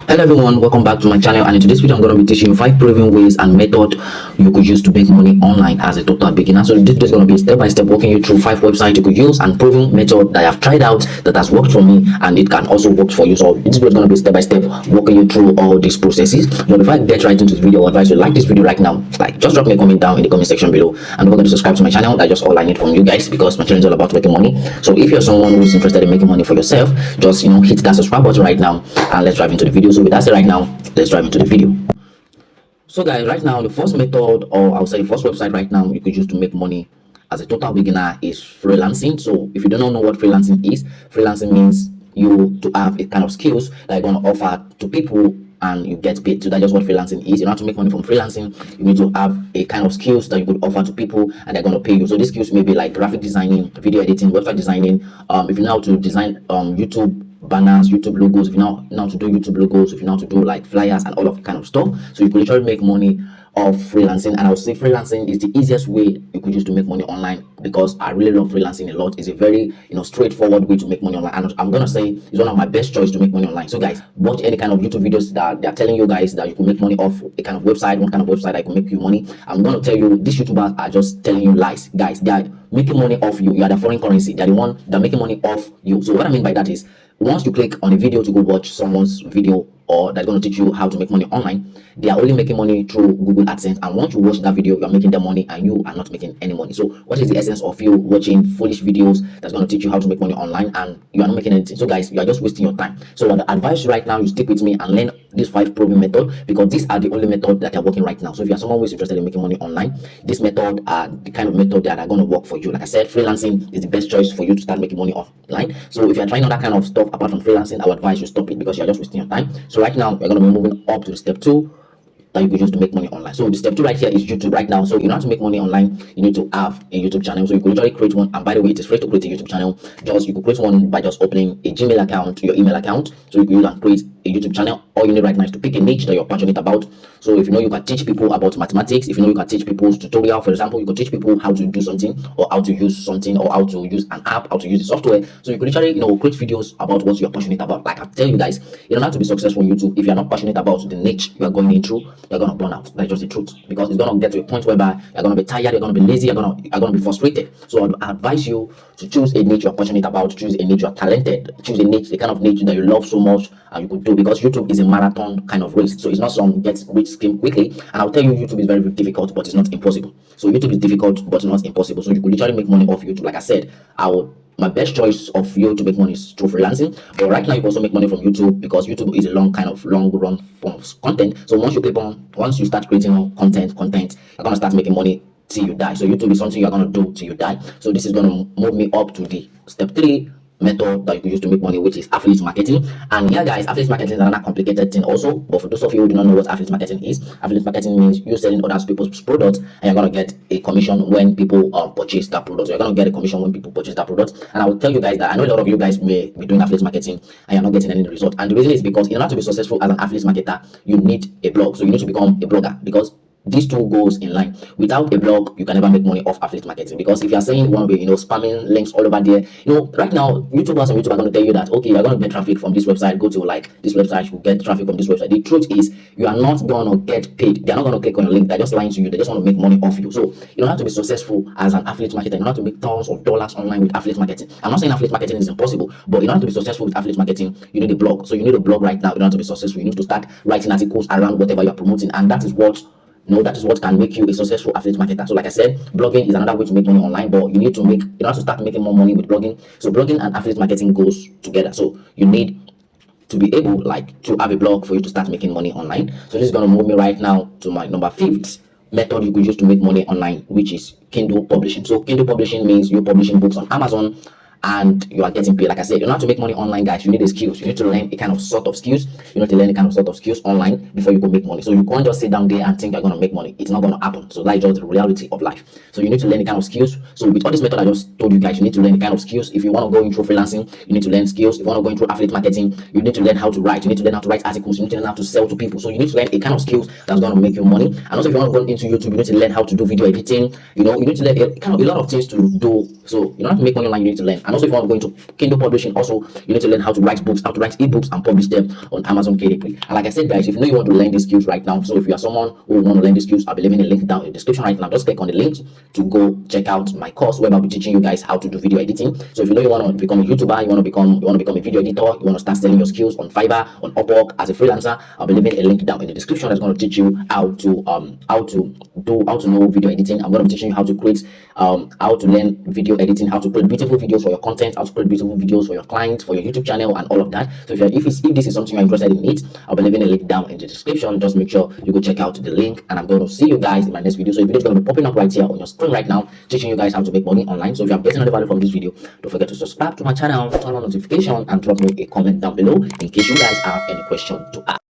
Hello everyone, welcome back to my channel, and in today's video I'm going to be teaching you 5 proven ways and method you could use to make money online as a total beginner. So this video is going to be step-by-step walking you through 5 websites you could use and proven method that I have tried out that has worked for me, and it can also work for you. So this video is going to be step-by-step walking you through all these processes. But before I get right into this video, I advise you like this video right now. Just drop me a comment down in the comment section below, and don't forget to subscribe to my channel. That's just all I need from you guys, because my channel is all about making money. So if you're someone who's interested in making money for yourself, just hit that subscribe button right now, and let's dive into the video. So with that said, right now, let's dive into the video. So guys, right now the first method, or I'll say the first website right now you could use to make money as a total beginner is freelancing. So if you don't know what freelancing is, freelancing means you to have a kind of skills that you're going to offer to people and you get paid. So that's just what freelancing is. In order to make money from freelancing, you need to have a kind of skills that you could offer to people and they're going to pay you. So these skills may be like graphic designing, video editing, website designing. If you know how to design YouTube banners, YouTube logos, if you know how to do YouTube logos, if you know how to do like flyers and all of that kind of stuff, so you could literally make money of freelancing. And I would say freelancing is the easiest way you could use to make money online, because I really love freelancing a lot. It's a very straightforward way to make money online, and I'm gonna say it's one of my best choice to make money online. So guys, watch any kind of YouTube videos that they're telling you guys that you can make money off a kind of website, one kind of website that can make you money. I'm gonna tell you, these YouTubers are just telling you lies, guys. They are making money off you. You are the foreign currency. They're the one that are making money off you. So what I mean by that is, once you click on a video to go watch someone's video or that's going to teach you how to make money online, they are only making money through Google AdSense, and once you watch that video, you are making their money and you are not making any money. So what is the essence of you watching foolish videos that's going to teach you how to make money online and you are not making anything? So guys, you are just wasting your time. So I advise you right now, you stick with me and learn these 5 proven methods, because these are the only method that are working right now. So if you are someone who is interested in making money online, this method are the kind of method that are going to work for you. Like I said, freelancing is the best choice for you to start making money online. So if you are trying other kind of stuff apart from freelancing, I would advise you stop it, because you are just wasting your time. So right now we're going to be moving up to the step 2 that you could use to make money online. So the step 2 right here is YouTube right now. So in order to make money online, you need to have a YouTube channel. So you could literally create one, and by the way, it is free to create a YouTube channel. You could create one by just opening a Gmail account, your email account. So you can use and create a YouTube channel. All you need right now is to pick a niche that you're passionate about. So if you know you can teach people about mathematics, if you know you can teach people tutorial, for example, you could teach people how to do something, or how to use something, or how to use an app, how to use the software. So you could literally create videos about what you're passionate about. Like I tell you guys, you don't have to be successful on YouTube if you're not passionate about the niche you are going into. You're gonna burn out. That's just the truth, because it's gonna get to a point whereby you're gonna be tired, you're gonna be lazy, you're gonna be frustrated. So I advise you to choose a niche you're passionate about, choose a niche you're talented, choose a niche, the kind of niche that you love so much and you could do, because YouTube is a marathon kind of race. So it's not some get rich scheme quickly. And I'll tell you, YouTube is very, very difficult, but it's not impossible. So YouTube is difficult, but not impossible. So you could literally make money off YouTube. Like I said, my best choice of you to make money is through freelancing. But right now you can also make money from YouTube, because YouTube is a long run form of content. So once you start creating content, you're gonna start making money till you die. So YouTube is something you're gonna do till you die. So this is gonna move me up to the step 3 method that you can use to make money, which is affiliate marketing. And yeah guys, affiliate marketing is another complicated thing also, but for those of you who do not know what affiliate marketing is, affiliate marketing means you selling other people's products and you're going to get a commission when people purchase that product. So you're going to get a commission when people purchase that product. And I will tell you guys that I know a lot of you guys may be doing affiliate marketing and you're not getting any result, and the reason is because in order to be successful as an affiliate marketer, you need a blog. So you need to become a blogger, because these two goes in line. Without a blog, you can never make money off affiliate marketing, because if you're saying you want to be spamming links all over there, right now YouTubers and YouTube are going to tell you that okay, you're going to get traffic from this website, go to like this website, you get traffic from this website. The truth is, you are not going to get paid. They're not going to click on your link. They're just lying to you. They just want to make money off you. So you don't have to be successful as an affiliate marketer. You don't have to make tons of dollars online with affiliate marketing. I'm not saying affiliate marketing is impossible, but in order to be successful with affiliate marketing, you need a blog. So you need a blog right now in order to be successful. You need to start writing articles around whatever you're promoting, and that is what can make you a successful affiliate marketer. So like I said, blogging is another way to make money online, but you need to start making more money with blogging. So blogging and affiliate marketing goes together. So you need to be able to have a blog for you to start making money online. So this is going to move me right now to my number 5th method you could use to make money online, which is Kindle publishing. So Kindle publishing means you're publishing books on Amazon and you are getting paid. Like I said, in order to make money online, guys, you need the skills. You need to learn a kind of sort of skills. You need to learn a kind of sort of skills online before you can make money. So you can't just sit down there and think you're going to make money. It's not going to happen. So that's just the reality of life. So you need to learn a kind of skills. So with all this method I just told you guys, you need to learn a kind of skills. If you want to go into freelancing, you need to learn skills. If you want to go into affiliate marketing, you need to learn how to write. You need to learn how to write articles. You need to learn how to sell to people. So you need to learn a kind of skills that's going to make you money. And also, if you want to go into YouTube, you need to learn how to do video editing. You need to learn a lot of things to do So in order to make money online, you need to learn. And also, if you want to go into Kindle publishing, also you need to learn how to write books, how to write ebooks, and publish them on Amazon KDP. And like I said, guys, if you know you want to learn these skills right now, so if you are someone who want to learn these skills, I'll be leaving a link down in the description right now. Just click on the links to go check out my course where I'll be teaching you guys how to do video editing. So if you know you want to become a YouTuber, you want to become a video editor, you want to start selling your skills on Fiverr, on Upwork as a freelancer, I'll be leaving a link down in the description that's going to teach you how to know video editing. I'm going to be teaching you how to create how to learn video editing, how to create beautiful videos for your content, how to create beautiful videos for your clients, for your YouTube channel, and all of that. So if this is something you're interested in, I'll be leaving a link down in the description. Just make sure you go check out the link, and I'm going to see you guys in my next video. So the video is going to be popping up right here on your screen right now, teaching you guys how to make money online. So if you're getting any value from this video, don't forget to subscribe to my channel, turn on notification, and drop me a comment down below in case you guys have any question to ask.